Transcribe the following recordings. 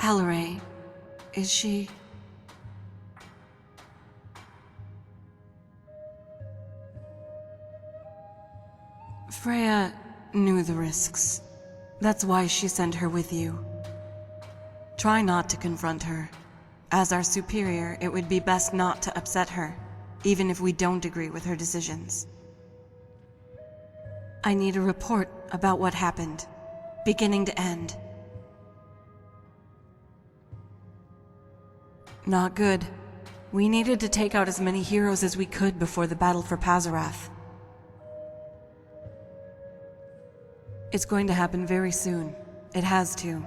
Halloray, is she... Freya knew the risks. That's why she sent her with you. Try not to confront her. As our superior, it would be best not to upset her, even if we don't agree with her decisions. I need a report about what happened, beginning to end. Not good. We needed to take out as many heroes as we could before the battle for Pazarath. It's going to happen very soon. It has to.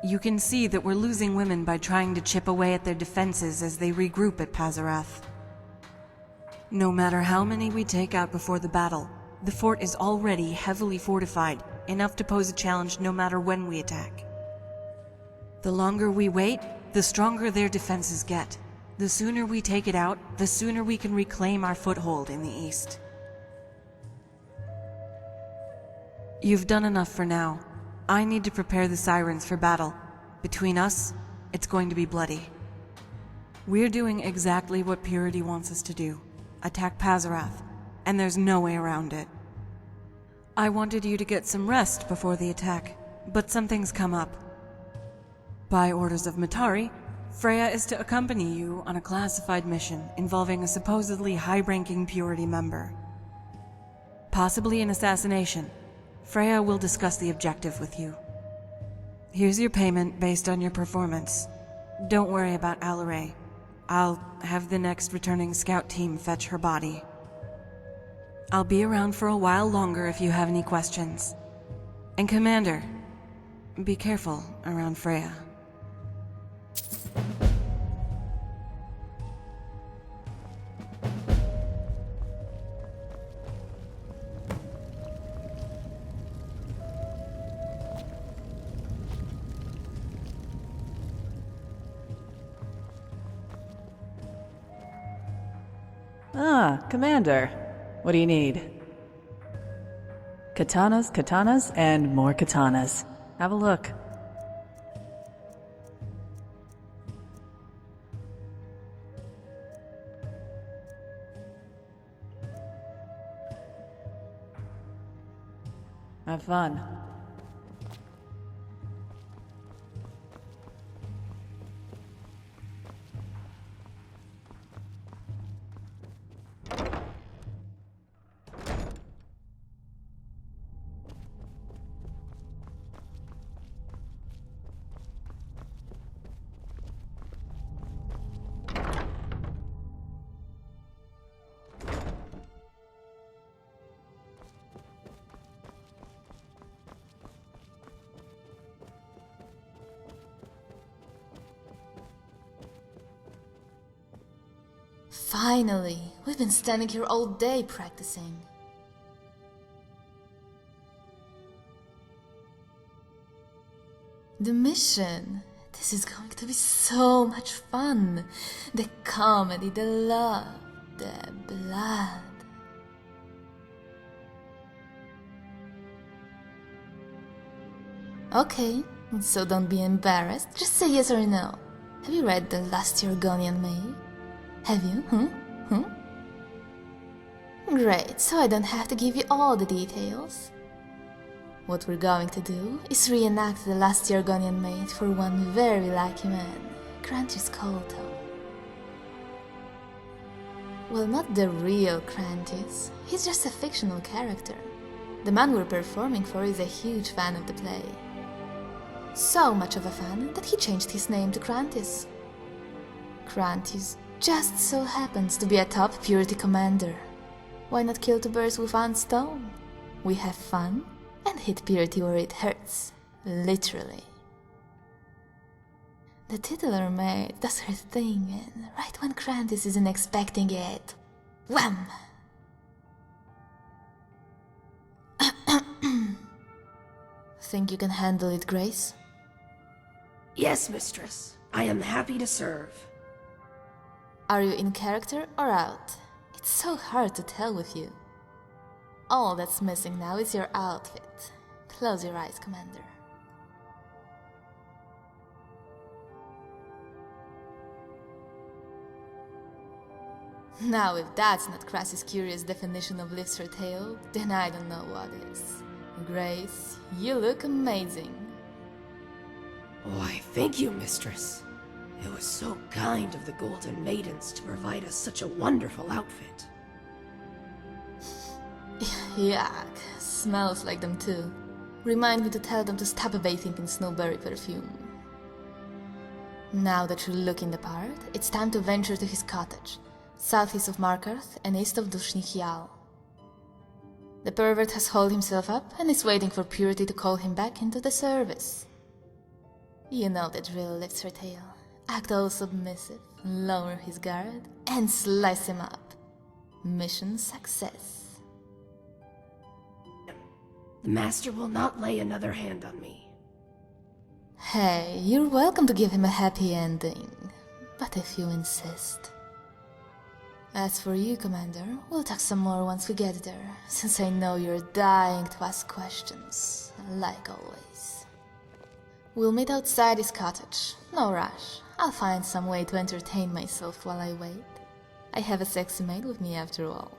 You can see that we're losing women by trying to chip away at their defenses as they regroup at Pazarath. No matter how many we take out before the battle, the fort is already heavily fortified, enough to pose a challenge no matter when we attack. The longer we wait, the stronger their defenses get. The sooner we take it out, the sooner we can reclaim our foothold in the east. You've done enough for now. I need to prepare the sirens for battle. Between us, it's going to be bloody. We're doing exactly what Purity wants us to do. Attack Pazarath, and there's no way around it. I wanted you to get some rest before the attack, but something's come up. By orders of Matari, Freya is to accompany you on a classified mission involving a supposedly high-ranking Purity member. Possibly an assassination. Freya will discuss the objective with you. Here's your payment based on your performance. Don't worry about Alaray. I'll have the next returning scout team fetch her body. I'll be around for a while longer if you have any questions. And Commander, be careful around Freya. Ah, Commander. What do you need? Katanas, katanas, and more katanas. Have a look. Have fun. Finally! We've been standing here all day practicing. The mission! This is going to be so much fun! The comedy, the love, the blood. Okay, so don't be embarrassed, just say yes or no. Have you read The Last Yorgonian Maid? Have you? Great, so I don't have to give you all the details. What we're going to do is reenact The Last Yorgonian Maid for one very lucky man, Crantis Colto. Well, not the real Crantis, he's just a fictional character. The man we're performing for is a huge fan of the play. So much of a fan that he changed his name to Crantis. Crantis just so happens to be a top Purity commander. Why not kill two birds with one stone? We have fun and hit Purity where it hurts, literally. The titular maid does her thing, and right when Crantis isn't expecting it, wham! Think you can handle it, Grace? Yes, mistress. I am happy to serve. Are you in character or out? It's so hard to tell with you. All that's missing now is your outfit. Close your eyes, Commander. Now, if that's not Crass's curious definition of lifts her tail, then I don't know what is. Grace, you look amazing. Why, thank you, mistress. It was so kind of the Golden Maidens to provide us such a wonderful outfit. Yuck, smells like them too. Remind me to tell them to stop bathing in snowberry perfume. Now that you're looking the part, it's time to venture to his cottage, southeast of Markarth and east of Dushnichial. The pervert has hauled himself up and is waiting for Purity to call him back into the service. You know the drill, lifts her tail. Act all submissive, lower his guard, and slice him up. Mission success. The master will not lay another hand on me. Hey, you're welcome to give him a happy ending, but if you insist. As for you, Commander, we'll talk some more once we get there, since I know you're dying to ask questions, like always. We'll meet outside his cottage. No rush. I'll find some way to entertain myself while I wait. I have a sexy maid with me after all.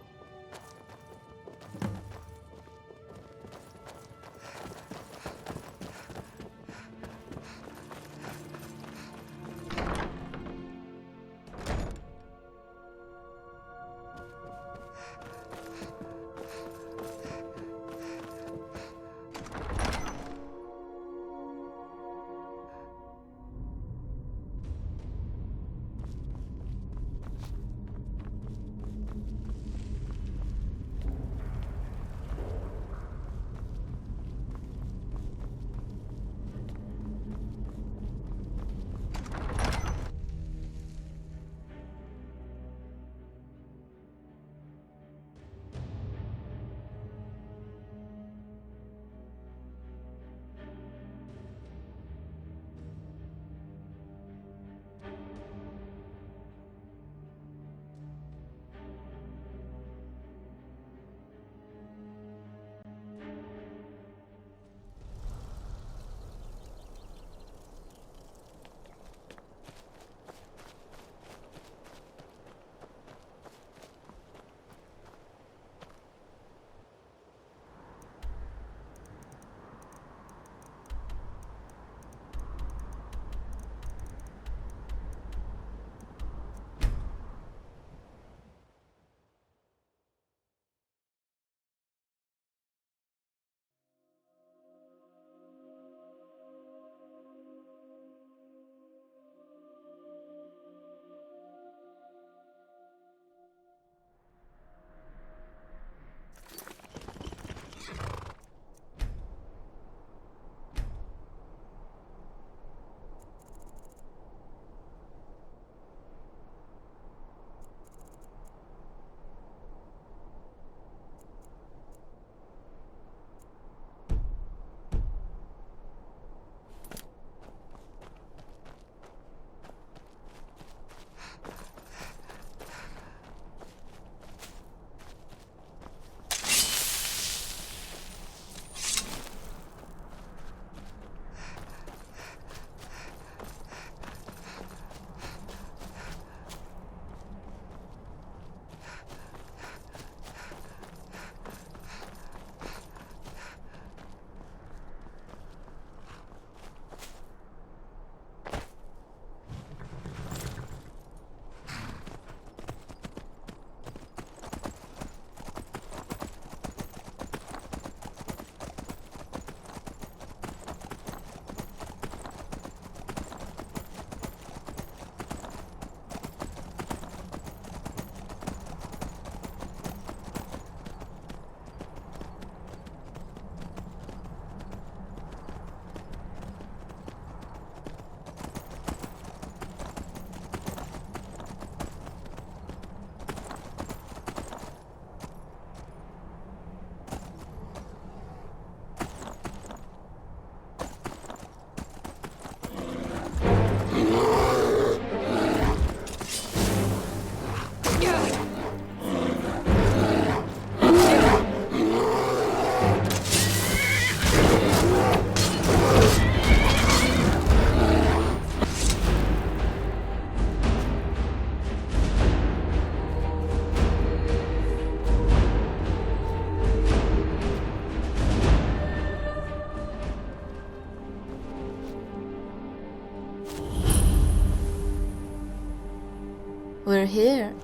We're here.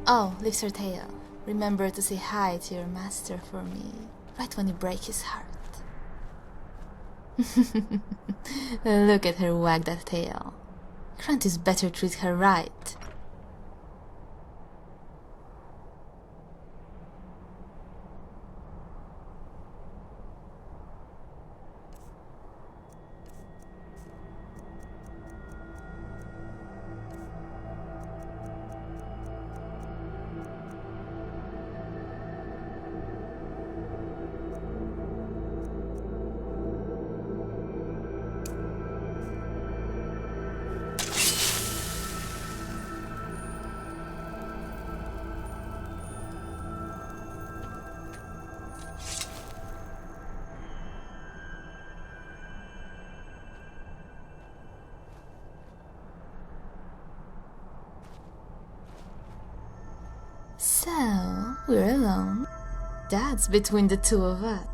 Oh, lifts her tail. Remember to say hi to your master for me, right when you break his heart. Look at her wag that tail. Crantis better treat her right. So, we're alone. That's between the two of us.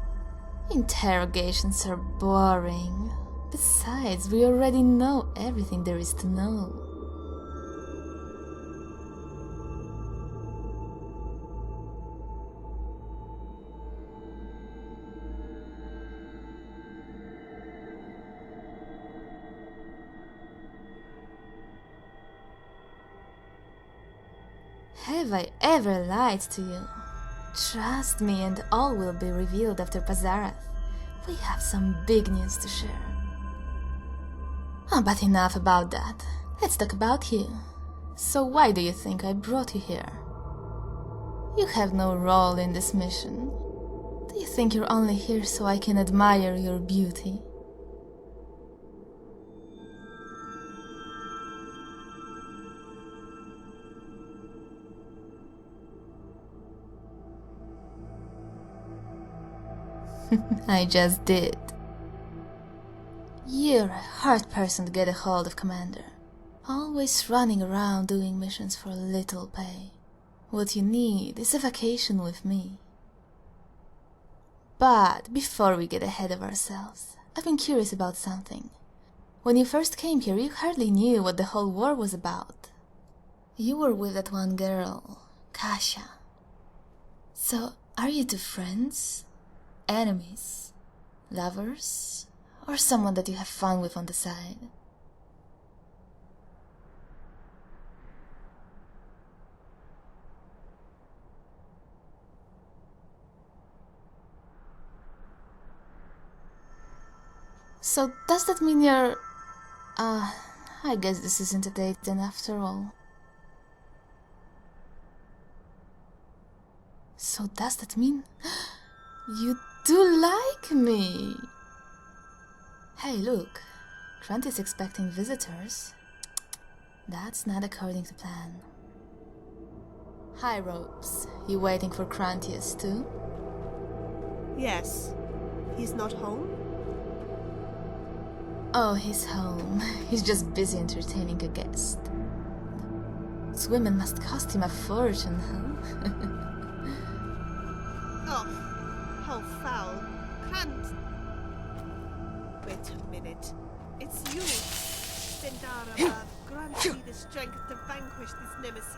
Interrogations are boring. Besides, we already know everything there is to know. Have I ever lied to you? Trust me and all will be revealed after Pazarath. We have some big news to share. But enough about that. Let's talk about you. So why do you think I brought you here? You have no role in this mission. Do you think you're only here so I can admire your beauty? I just did. You're a hard person to get a hold of, Commander. Always running around doing missions for little pay. What you need is a vacation with me. But before we get ahead of ourselves, I've been curious about something. When you first came here, you hardly knew what the whole war was about. You were with that one girl, Kasia. So, are you two friends? Enemies? Lovers? Or someone that you have fun with on the side? So does that mean you're... I guess this isn't a date then after all. So does that mean... you do like me? Hey, look. Grant is expecting visitors. That's not according to plan. Hi, Ropes. You waiting for Crantius too? Yes. He's not home? Oh, he's home. He's just busy entertaining a guest. Those women must cost him a fortune, huh? Oh, how foul. Can't... Wait a minute. It's you, Zendara. Grant me the strength to vanquish this nemesis.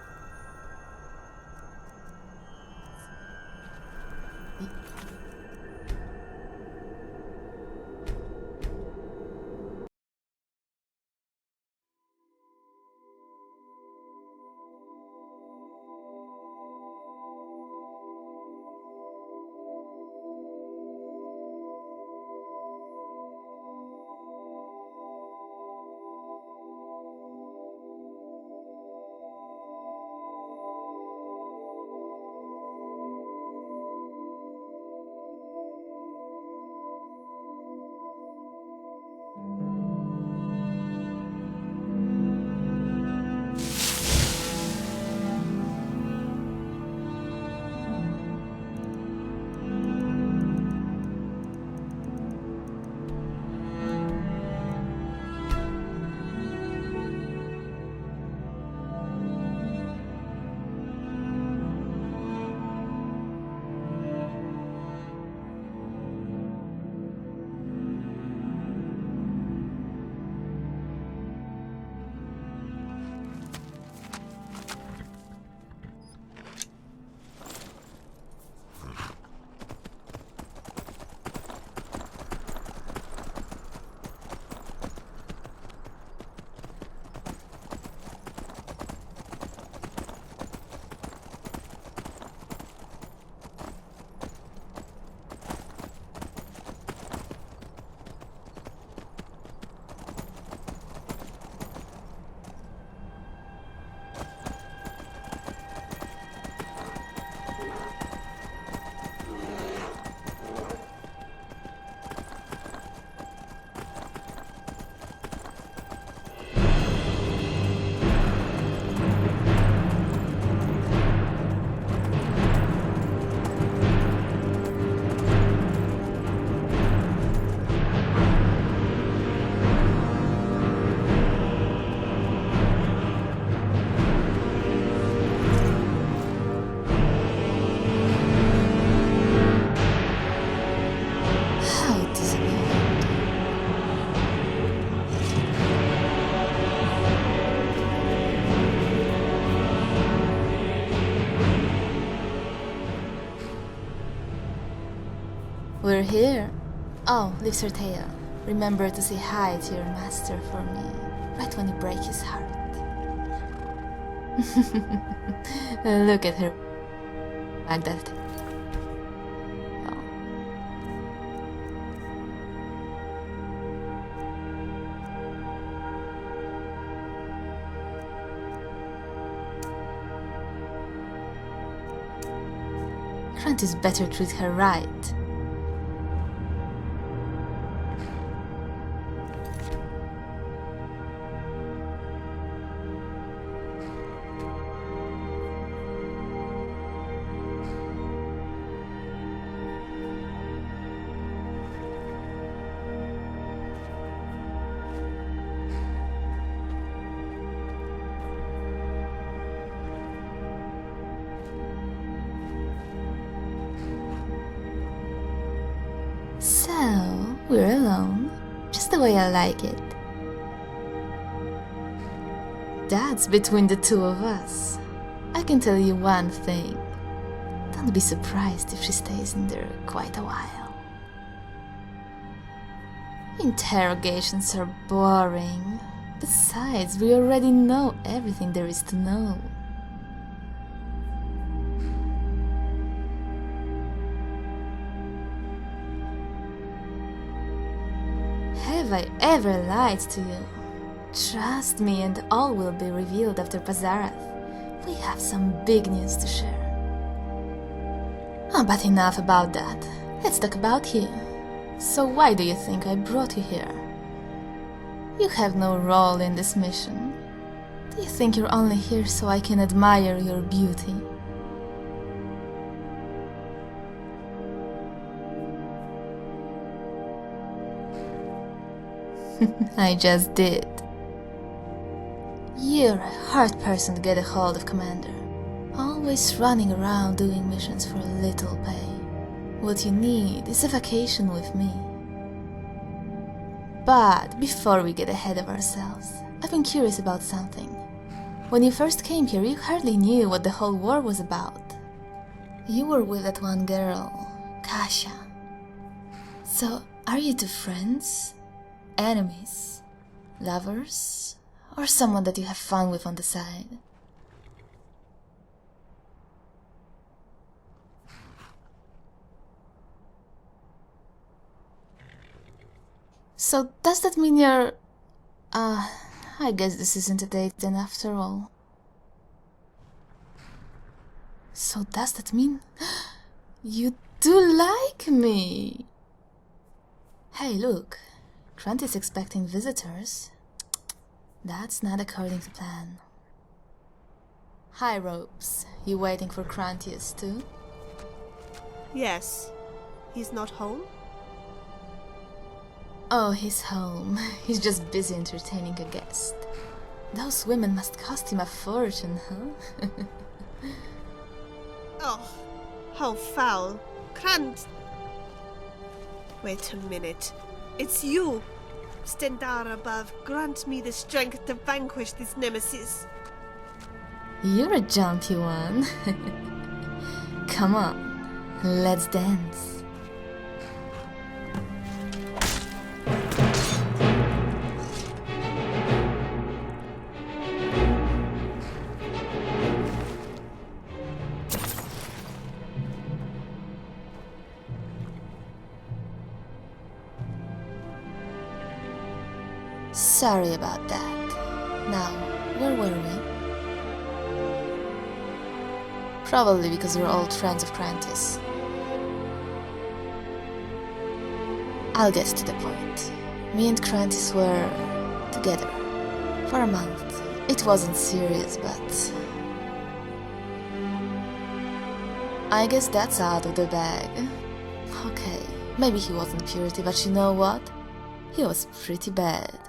here. Oh, lifts her tail. Remember to say hi to your master for me, right when you break his heart. Look at her. Like that. Oh. Grantis better treat her right. So, we're alone, just the way I like it. That's between the two of us. I can tell you one thing. Don't be surprised if she stays in there quite a while. Interrogations are boring. Besides, we already know everything there is to know. Have I ever lied to you? Trust me, and all will be revealed after Pazarath. We have some big news to share. Oh, but enough about that. Let's talk about you. So why do you think I brought you here? You have no role in this mission. Do you think you're only here so I can admire your beauty? I just did. You're a hard person to get a hold of, Commander. Always running around doing missions for little pay. What you need is a vacation with me. But before we get ahead of ourselves, I've been curious about something. When you first came here, you hardly knew what the whole war was about. You were with that one girl, Kasia. So, are you two friends? Enemies? Lovers? Or someone that you have fun with on the side? So does that mean you're... I guess this isn't a date then after all. So does that mean... you do like me? Hey, look. Grant is expecting visitors. That's not according to plan. Hi, Ropes. You waiting for Crantius too? Yes. He's not home? Oh, he's home. He's just busy entertaining a guest. Those women must cost him a fortune, huh? Oh, how foul. Krant! Wait a minute. It's you! Stendar above, grant me the strength to vanquish this nemesis. You're a jumpy one. Come on, let's dance. Sorry about that. Now, where were we? Probably because we're old friends of Crantis. I'll get to the point. Me and Crantis were together for a month. It wasn't serious, but I guess that's out of the bag. Okay, maybe he wasn't purity, but you know what? He was pretty bad.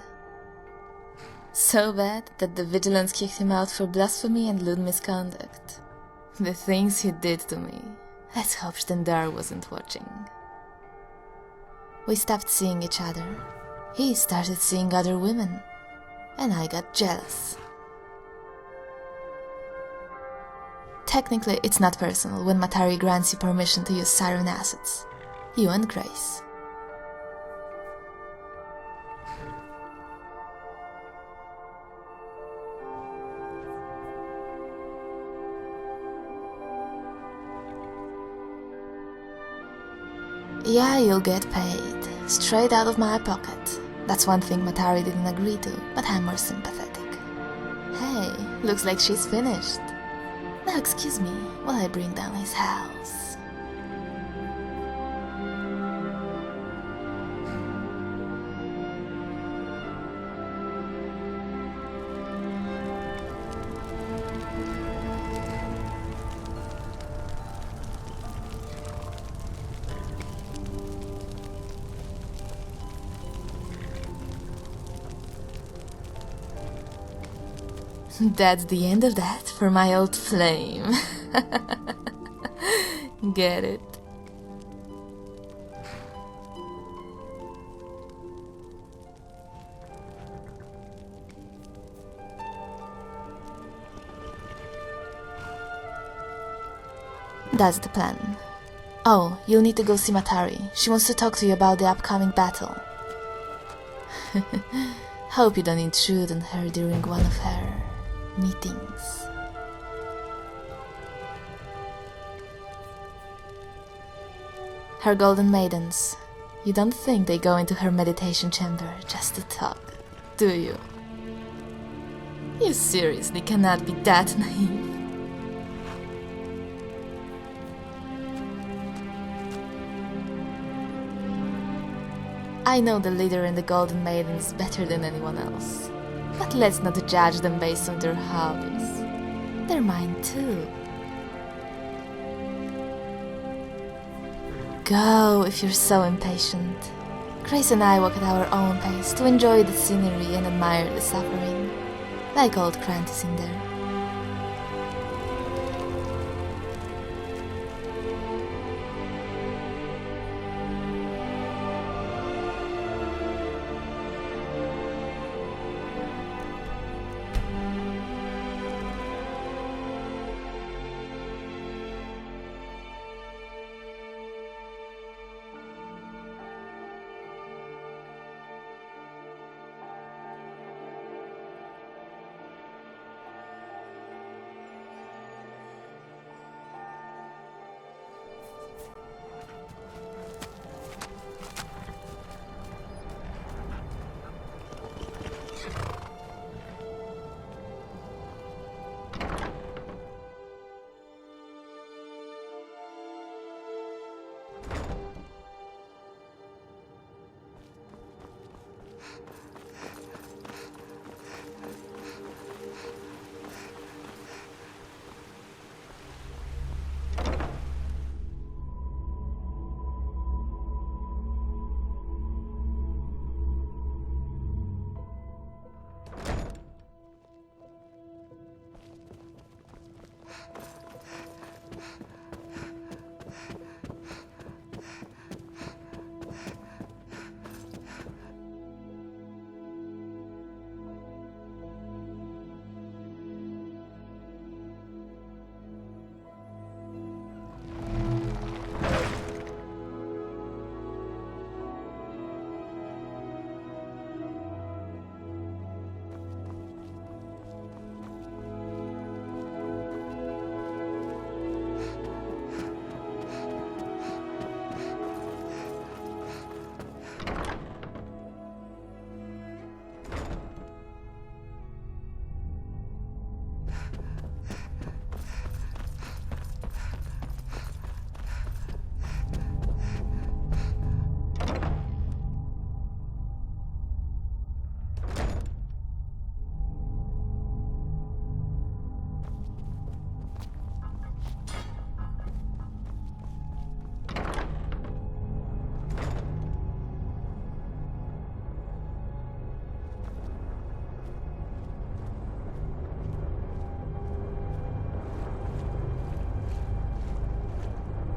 So bad that the Vigilance kicked him out for blasphemy and lewd misconduct. The things he did to me. Let's hope Stendar wasn't watching. We stopped seeing each other. He started seeing other women. And I got jealous. Technically, it's not personal when Matari grants you permission to use Siren assets. You and Grace. Yeah, you'll get paid. Straight out of my pocket. That's one thing Matari didn't agree to, but I'm more sympathetic. Hey, looks like she's finished. Now excuse me while I bring down his house. That's the end of that for my old flame. Get it? That's the plan. Oh, you'll need to go see Matari. She wants to talk to you about the upcoming battle. Hope you don't intrude on her during one of her meetings. Her golden maidens. You don't think they go into her meditation chamber just to talk, do you? You seriously cannot be that naive. I know the leader and the golden maidens better than anyone else. But let's not judge them based on their hobbies. They're mine too. Go if you're so impatient. Grace and I walk at our own pace to enjoy the scenery and admire the suffering, like old Crantis in there.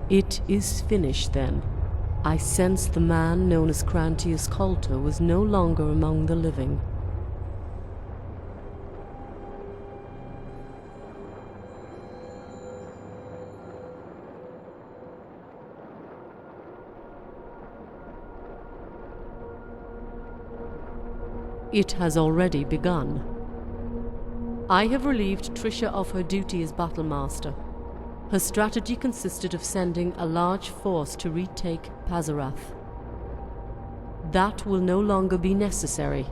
It is finished, then. I sensed the man known as Crantius Coulter was no longer among the living. It has already begun. I have relieved Trisha of her duty as battlemaster. Her strategy consisted of sending a large force to retake Pazarath. That will no longer be necessary.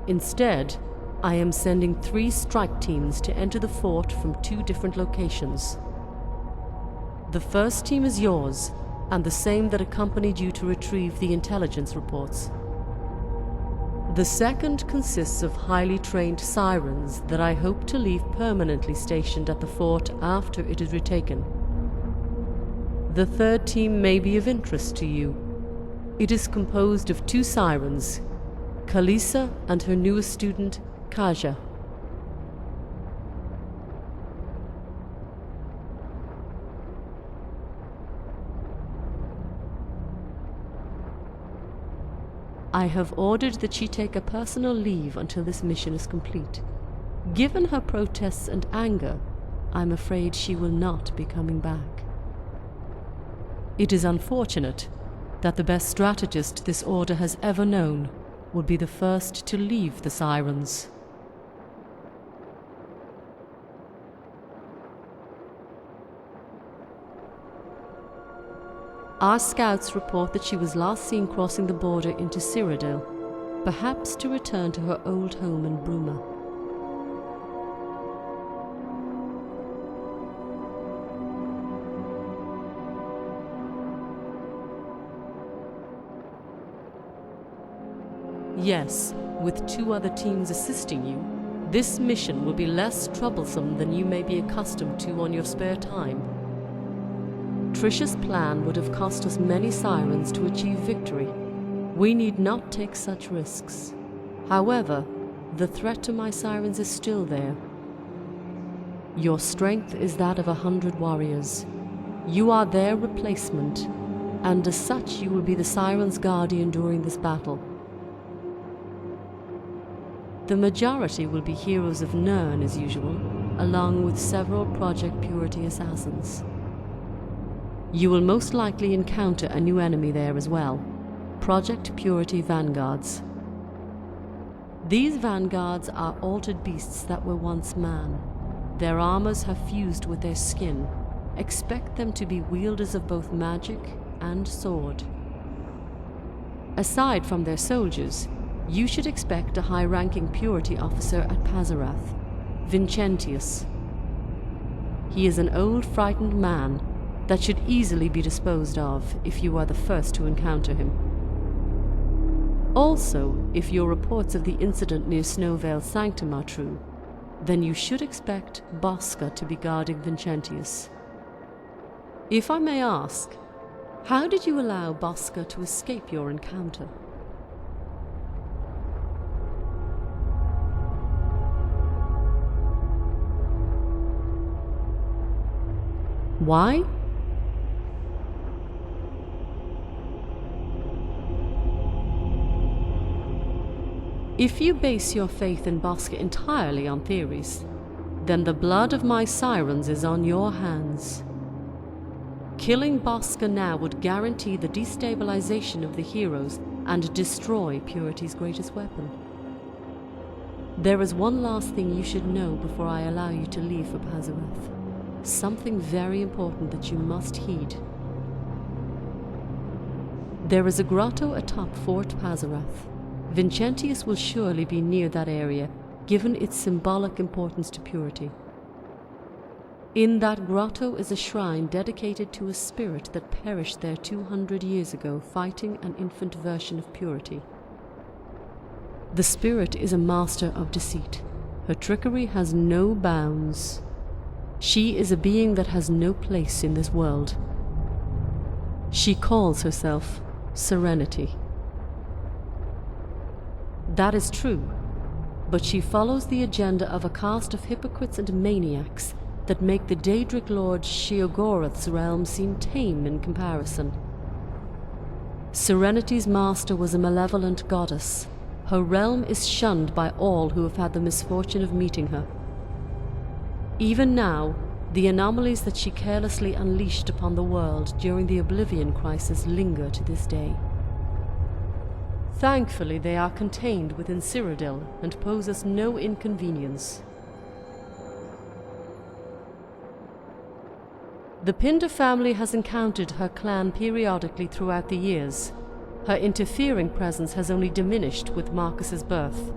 Instead, I am sending 3 strike teams to enter the fort from 2 different locations. The first team is yours, and the same that accompanied you to retrieve the intelligence reports. The second consists of highly trained sirens that I hope to leave permanently stationed at the fort after it is retaken. The third team may be of interest to you. It is composed of 2 sirens, Kalisa and her newest student, Kaja. I have ordered that she take a personal leave until this mission is complete. Given her protests and anger, I'm afraid she will not be coming back. It is unfortunate that the best strategist this order has ever known will be the first to leave the Sirens. Our scouts report that she was last seen crossing the border into Cyrodiil, perhaps to return to her old home in Bruma. Yes, with 2 other teams assisting you, this mission will be less troublesome than you may be accustomed to on your spare time. Trisha's plan would have cost us many Sirens to achieve victory. We need not take such risks. However, the threat to my Sirens is still there. Your strength is that of 100 warriors. You are their replacement, and as such you will be the Sirens' guardian during this battle. The majority will be heroes of Nirn as usual, along with several Project Purity assassins. You will most likely encounter a new enemy there as well, Project Purity Vanguards. These Vanguards are altered beasts that were once man. Their armors have fused with their skin. Expect them to be wielders of both magic and sword. Aside from their soldiers, you should expect a high-ranking Purity officer at Pazarath, Vincentius. He is an old, frightened man that should easily be disposed of if you are the first to encounter him. Also, if your reports of the incident near Snowvale Sanctum are true, then you should expect Bosca to be guarding Vincentius. If I may ask, how did you allow Bosca to escape your encounter? Why? If you base your faith in Bosca entirely on theories, then the blood of my Sirens is on your hands. Killing Bosca now would guarantee the destabilization of the heroes and destroy Purity's greatest weapon. There is one last thing you should know before I allow you to leave for Pazarath. Something very important that you must heed. There is a grotto atop Fort Pazarath. Vincentius will surely be near that area, given its symbolic importance to Purity. In that grotto is a shrine dedicated to a spirit that perished there 200 years ago fighting an infant version of Purity. The spirit is a master of deceit. Her trickery has no bounds. She is a being that has no place in this world. She calls herself Serenity. That is true, but she follows the agenda of a caste of hypocrites and maniacs that make the Daedric Lord Sheogorath's realm seem tame in comparison. Serenity's master was a malevolent goddess. Her realm is shunned by all who have had the misfortune of meeting her. Even now, the anomalies that she carelessly unleashed upon the world during the Oblivion Crisis linger to this day. Thankfully, they are contained within Cyrodiil and pose us no inconvenience. The Pinder family has encountered her clan periodically throughout the years. Her interfering presence has only diminished with Marcus's birth.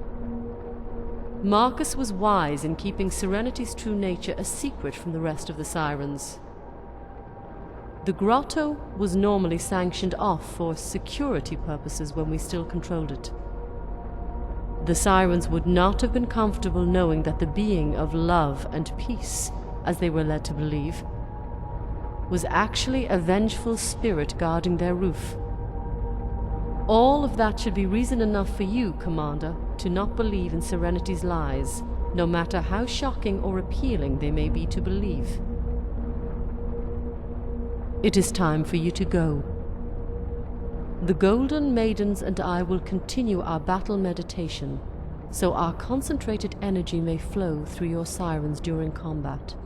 Marcus was wise in keeping Serenity's true nature a secret from the rest of the Sirens. The grotto was normally sanctioned off for security purposes when we still controlled it. The Sirens would not have been comfortable knowing that the being of love and peace, as they were led to believe, was actually a vengeful spirit guarding their roof. All of that should be reason enough for you, Commander, to not believe in Serenity's lies, no matter how shocking or appealing they may be to believe. It is time for you to go. The Golden Maidens and I will continue our battle meditation, so our concentrated energy may flow through your sirens during combat.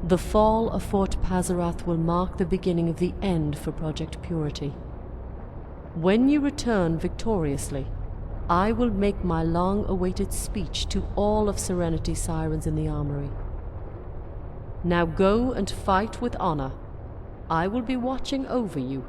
The fall of Fort Pazarath will mark the beginning of the end for Project Purity. When you return victoriously, I will make my long-awaited speech to all of Serenity's sirens in the armory. Now go and fight with honor. I will be watching over you.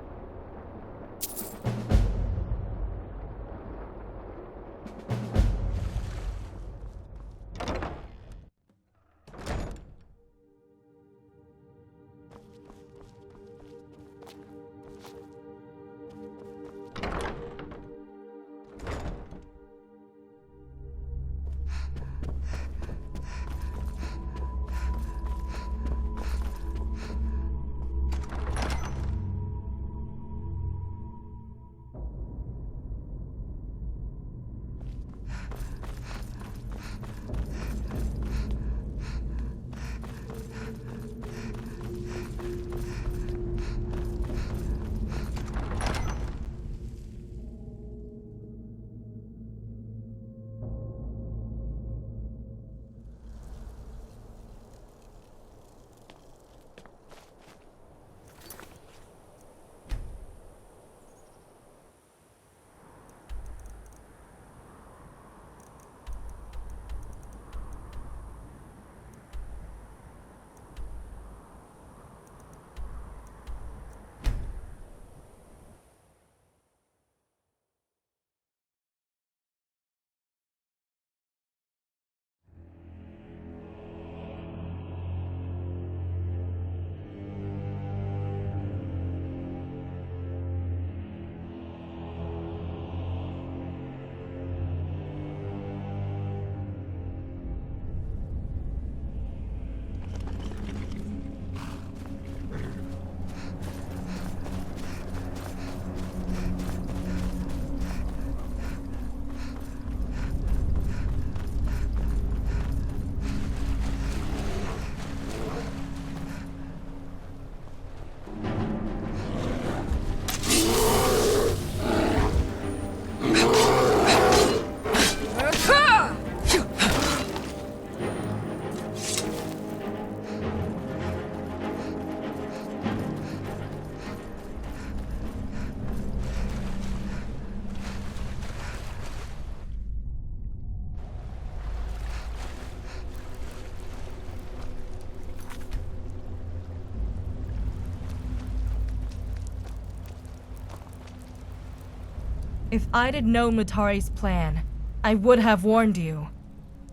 If I'd had known Mutari's plan, I would have warned you.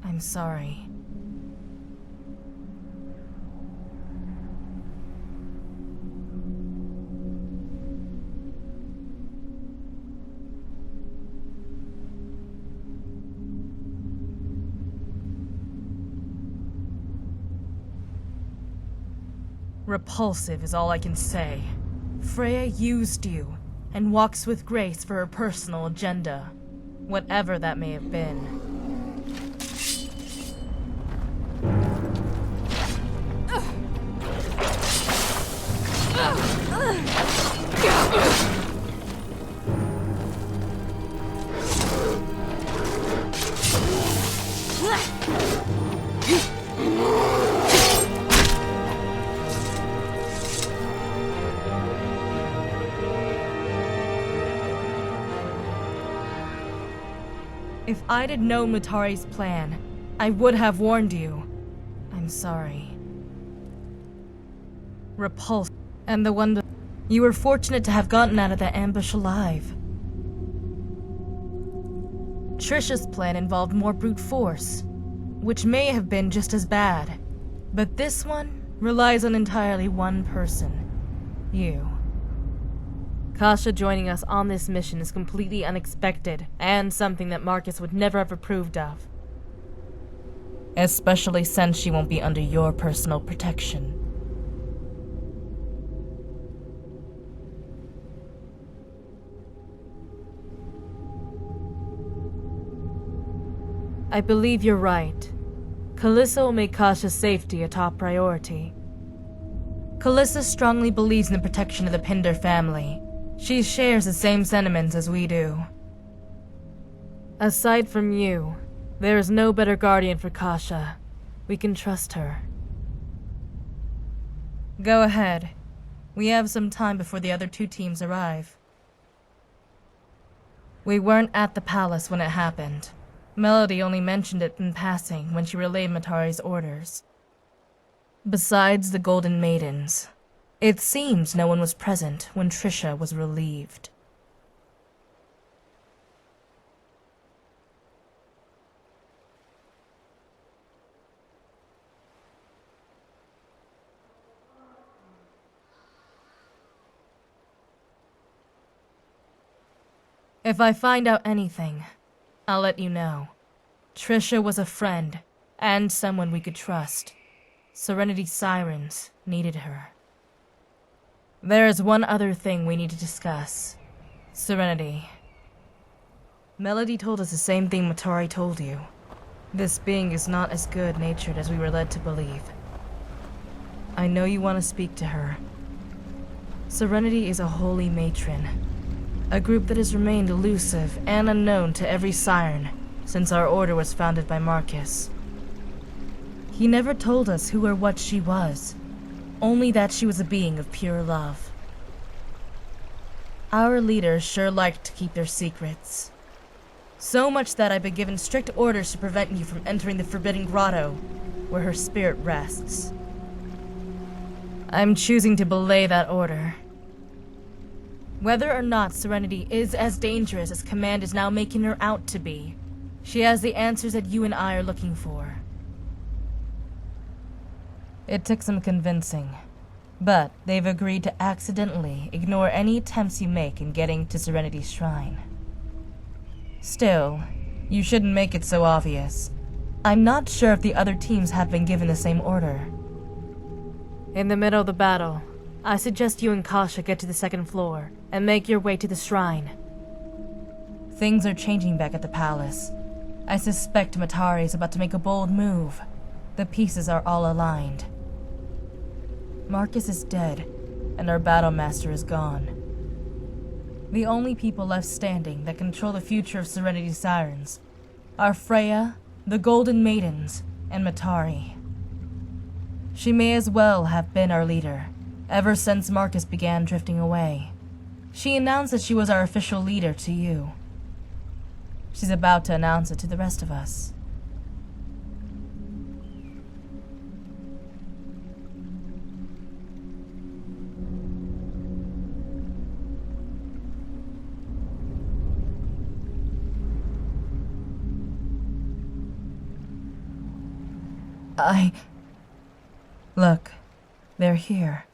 I'm sorry. Repulsive is all I can say. Freya used you, and walks with grace for her personal agenda, whatever that may have been. If I'd had known Mutari's plan, I would have warned you. I'm sorry. Repulsive. And the one... You were fortunate to have gotten out of that ambush alive. Trisha's plan involved more brute force, which may have been just as bad. But this one relies on entirely one person. You. Kasha joining us on this mission is completely unexpected, and something that Marcus would never have approved of. Especially since she won't be under your personal protection. I believe you're right. Kalissa will make Kasha's safety a top priority. Kalissa strongly believes in the protection of the Pinder family. She shares the same sentiments as we do. Aside from you, there is no better guardian for Kasha. We can trust her. Go ahead. We have some time before the other two teams arrive. We weren't at the palace when it happened. Melody only mentioned it in passing when she relayed Mutari's orders. Besides the Golden Maidens, it seems no one was present when Trisha was relieved. If I find out anything, I'll let you know. Trisha was a friend, and someone we could trust. Serenity Sirens needed her. There is one other thing we need to discuss. Serenity. Melody told us the same thing Mutari told you. This being is not as good-natured as we were led to believe. I know you want to speak to her. Serenity is a holy matron. A group that has remained elusive and unknown to every Siren since our order was founded by Marcus. He never told us who or what she was, only that she was a being of pure love. Our leaders sure liked to keep their secrets. So much that I've been given strict orders to prevent you from entering the Forbidden Grotto, where her spirit rests. I'm choosing to belay that order. Whether or not Serenity is as dangerous as Command is now making her out to be, she has the answers that you and I are looking for. It took some convincing, but they've agreed to accidentally ignore any attempts you make in getting to Serenity's shrine. Still, you shouldn't make it so obvious. I'm not sure if the other teams have been given the same order. In the middle of the battle, I suggest you and Kasha get to the second floor and make your way to the shrine. Things are changing back at the palace. I suspect Mutari is about to make a bold move. The pieces are all aligned. Marcus is dead, and our battle master is gone. The only people left standing that control the future of Serenity Sirens are Freya, the Golden Maidens, and Mutari. She may as well have been our leader, ever since Marcus began drifting away. She announced that she was our official leader to you. She's about to announce it to the rest of us. Look, they're here.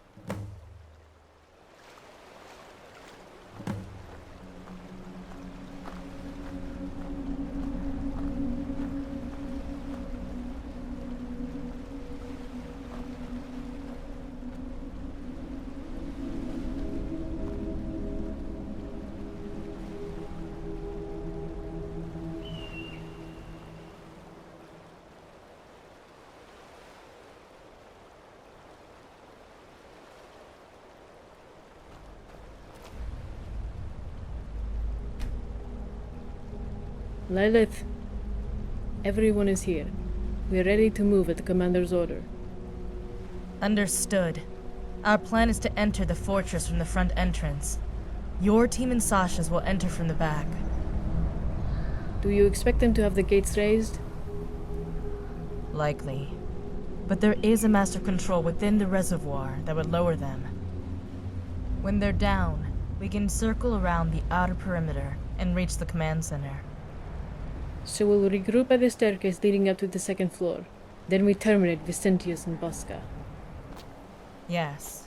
Lilith, everyone is here. We're ready to move at the commander's order. Understood. Our plan is to enter the fortress from the front entrance. Your team and Sasha's will enter from the back. Do you expect them to have the gates raised? Likely. But there is a master control within the reservoir that would lower them. When they're down, we can circle around the outer perimeter and reach the command center. So we'll regroup at the staircase leading up to the second floor. Then we terminate Vicentius and Bosca. Yes.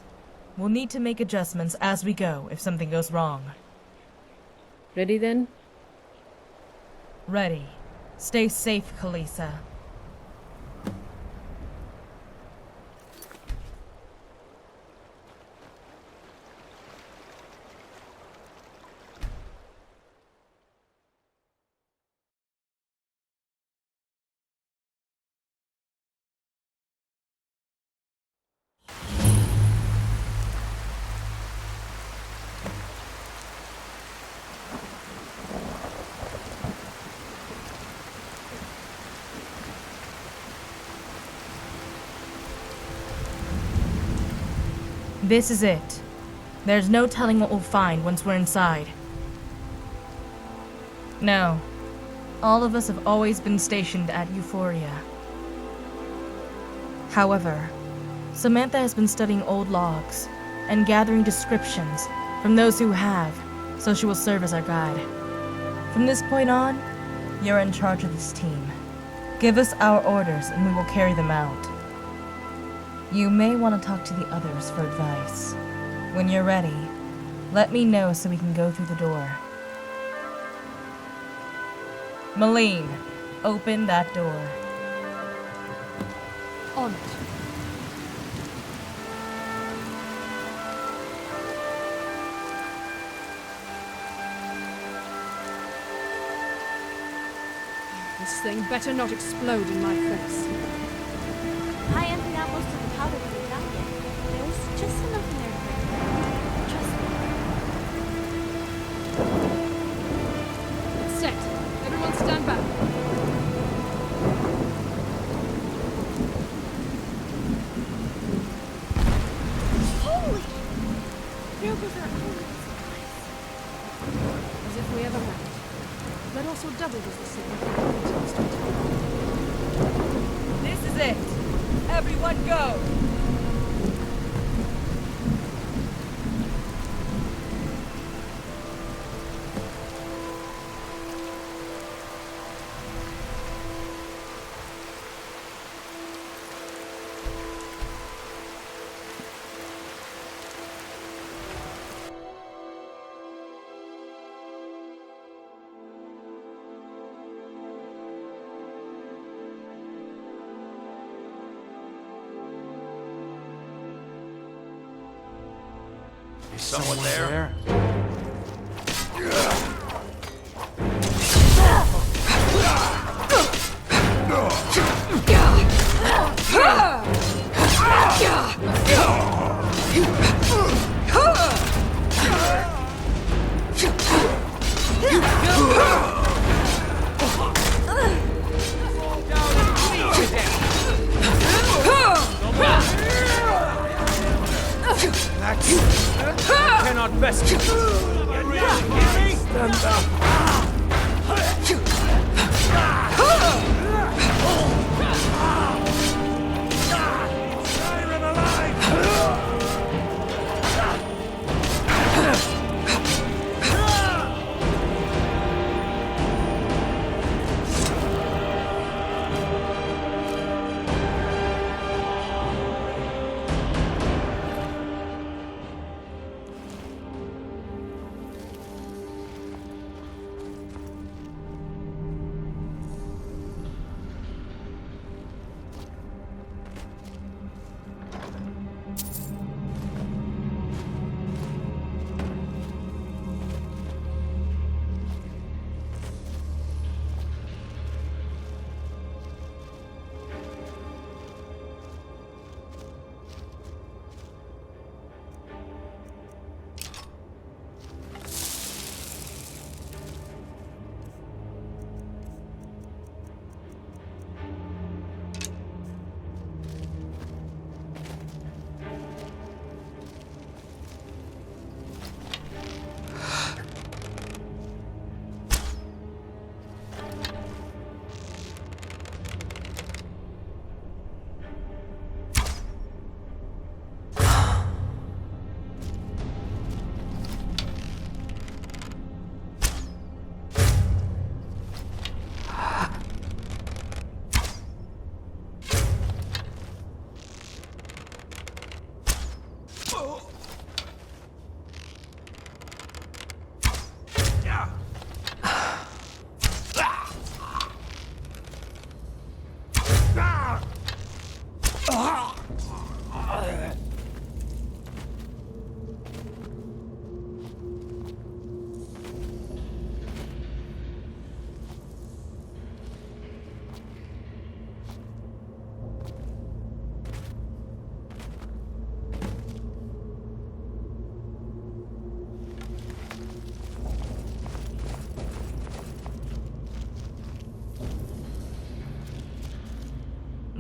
We'll need to make adjustments as we go if something goes wrong. Ready then? Ready. Stay safe, Kalisa. This is it. There's no telling what we'll find once we're inside. No. All of us have always been stationed at Euphoria. However, Samantha has been studying old logs and gathering descriptions from those who have, so she will serve as our guide. From this point on, you're in charge of this team. Give us our orders and we will carry them out. You may want to talk to the others for advice. When you're ready, let me know so we can go through the door. Malene, open that door. On it. This thing better not explode in my face. I emptied out most of the powder when we found it. There was just enough in there to break it. Trust me. It's set. Everyone stand back. Holy! There goes our own supplies. As if we ever had. That also doubled as the signal. This is it! Everyone go! Is someone there? You cannot best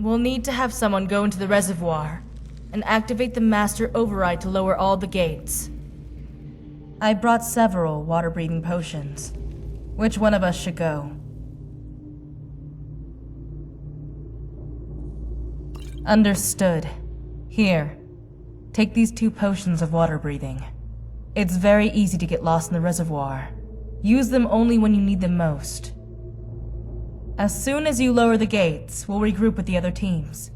We'll need to have someone go into the reservoir and activate the master override to lower all the gates. I brought several water-breathing potions. Which one of us should go? Understood. Here, take these 2 potions of water breathing. It's very easy to get lost in the reservoir. Use them only when you need them most. As soon as you lower the gates, we'll regroup with the other teams.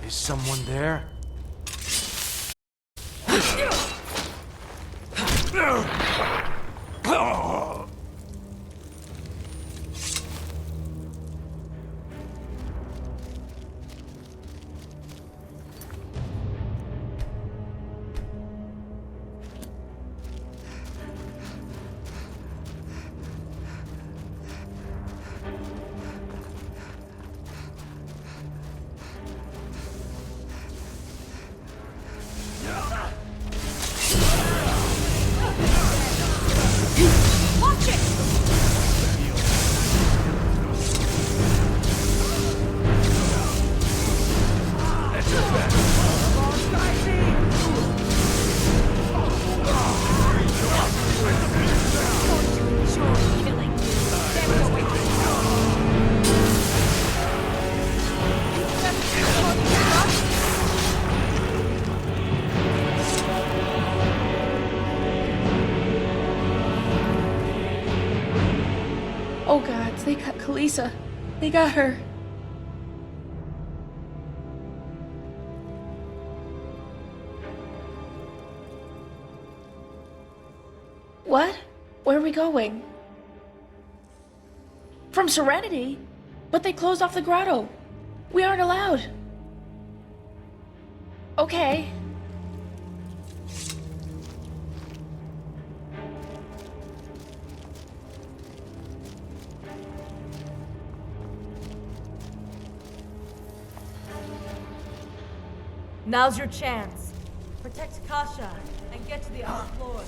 Is someone there? Lisa. They got her. What? Where are we going? From Serenity? But they closed off the grotto. We aren't allowed. Okay. Now's your chance. Protect Kasha and get to the upper floor.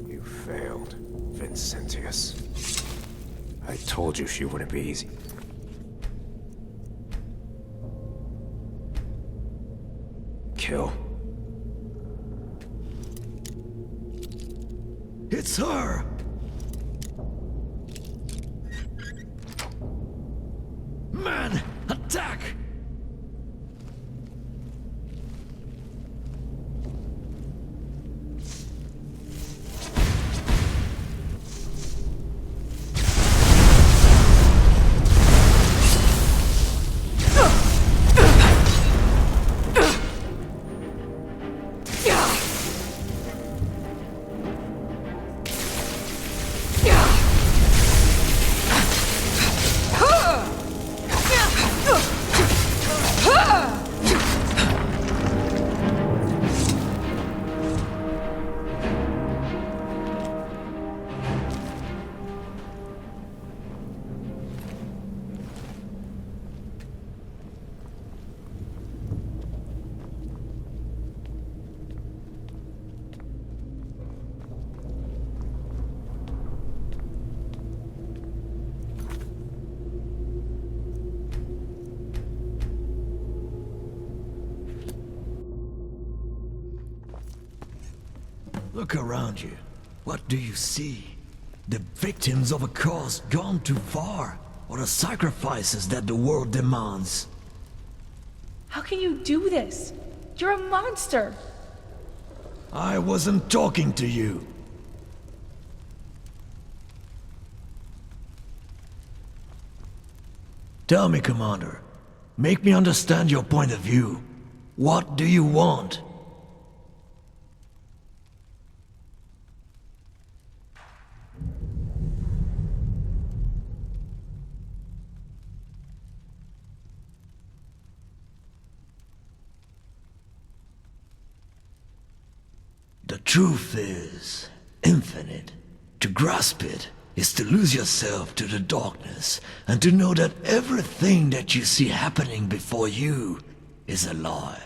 You failed, Vincentius. I told you she wouldn't be easy. Kill. It's her! Man, attack! Look around you. What do you see? The victims of a cause gone too far, or the sacrifices that the world demands? How can you do this? You're a monster! I wasn't talking to you. Tell me, Commander. Make me understand your point of view. What do you want? The truth is infinite. To grasp it is to lose yourself to the darkness and to know that everything that you see happening before you is a lie.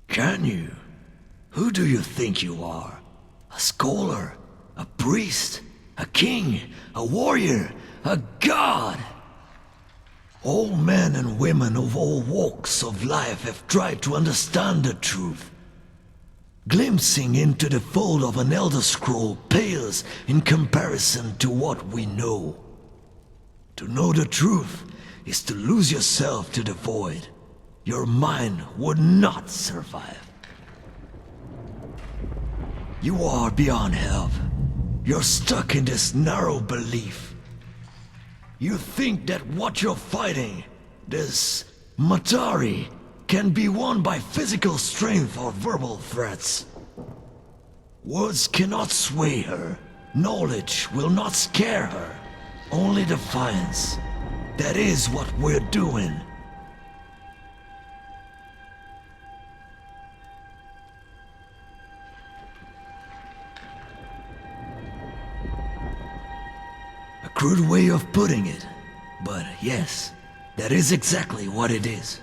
Can you? Who do you think you are? A scholar? A priest? A king? A warrior? A god? All men and women of all walks of life have tried to understand the truth. Glimpsing into the fold of an Elder Scroll pales in comparison to what we know. To know the truth is to lose yourself to the void. Your mind would not survive. You are beyond help. You're stuck in this narrow belief. You think that what you're fighting, this Matari, can be won by physical strength or verbal threats. Words cannot sway her. Knowledge will not scare her. Only defiance. That is what we're doing. A crude way of putting it, but yes, that is exactly what it is.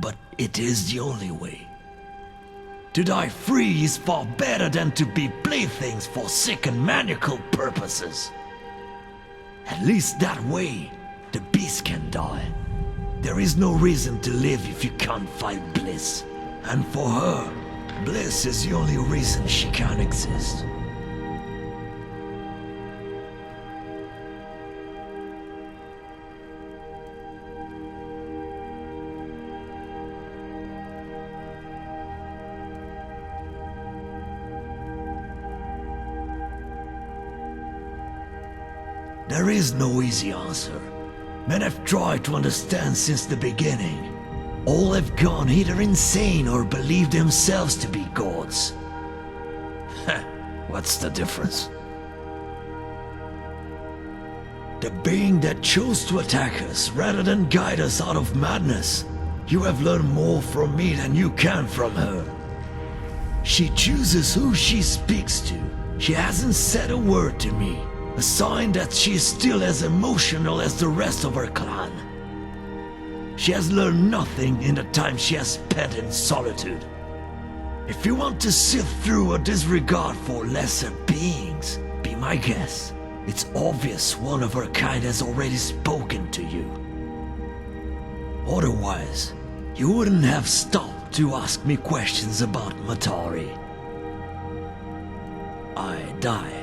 But it is the only way. To die free is far better than to be playthings for sick and maniacal purposes. At least that way, the beast can die. There is no reason to live if you can't find bliss. And for her, bliss is the only reason she can exist. There is no easy answer. Men have tried to understand since the beginning. All have gone either insane or believed themselves to be gods. What's the difference? The being that chose to attack us rather than guide us out of madness. You have learned more from me than you can from her. She chooses who she speaks to. She hasn't said a word to me. A sign that she is still as emotional as the rest of her clan. She has learned nothing in the time she has spent in solitude. If you want to sift through a disregard for lesser beings, be my guest. It's obvious one of her kind has already spoken to you. Otherwise, you wouldn't have stopped to ask me questions about Matari. I die.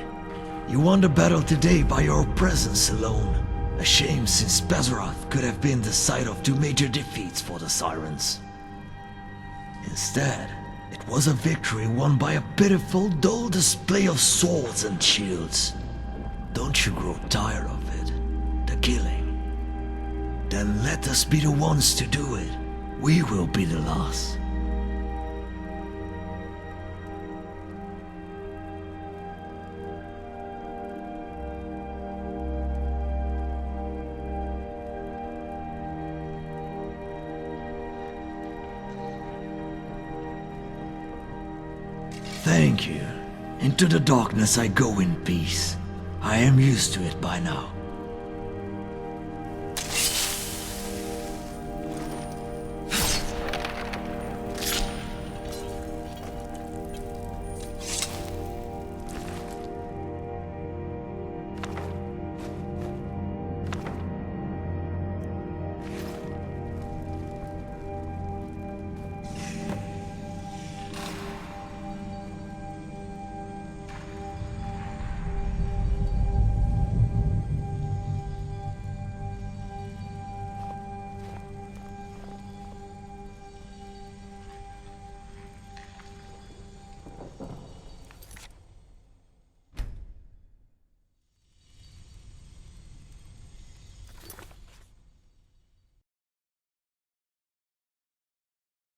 You won the battle today by your presence alone. A shame since Bezorath could have been the site of two major defeats for the Sirens. Instead, it was a victory won by a pitiful, dull display of swords and shields. Don't you grow tired of it? The killing? Then let us be the ones to do it. We will be the last. Thank you. Into the darkness I go in peace. I am used to it by now.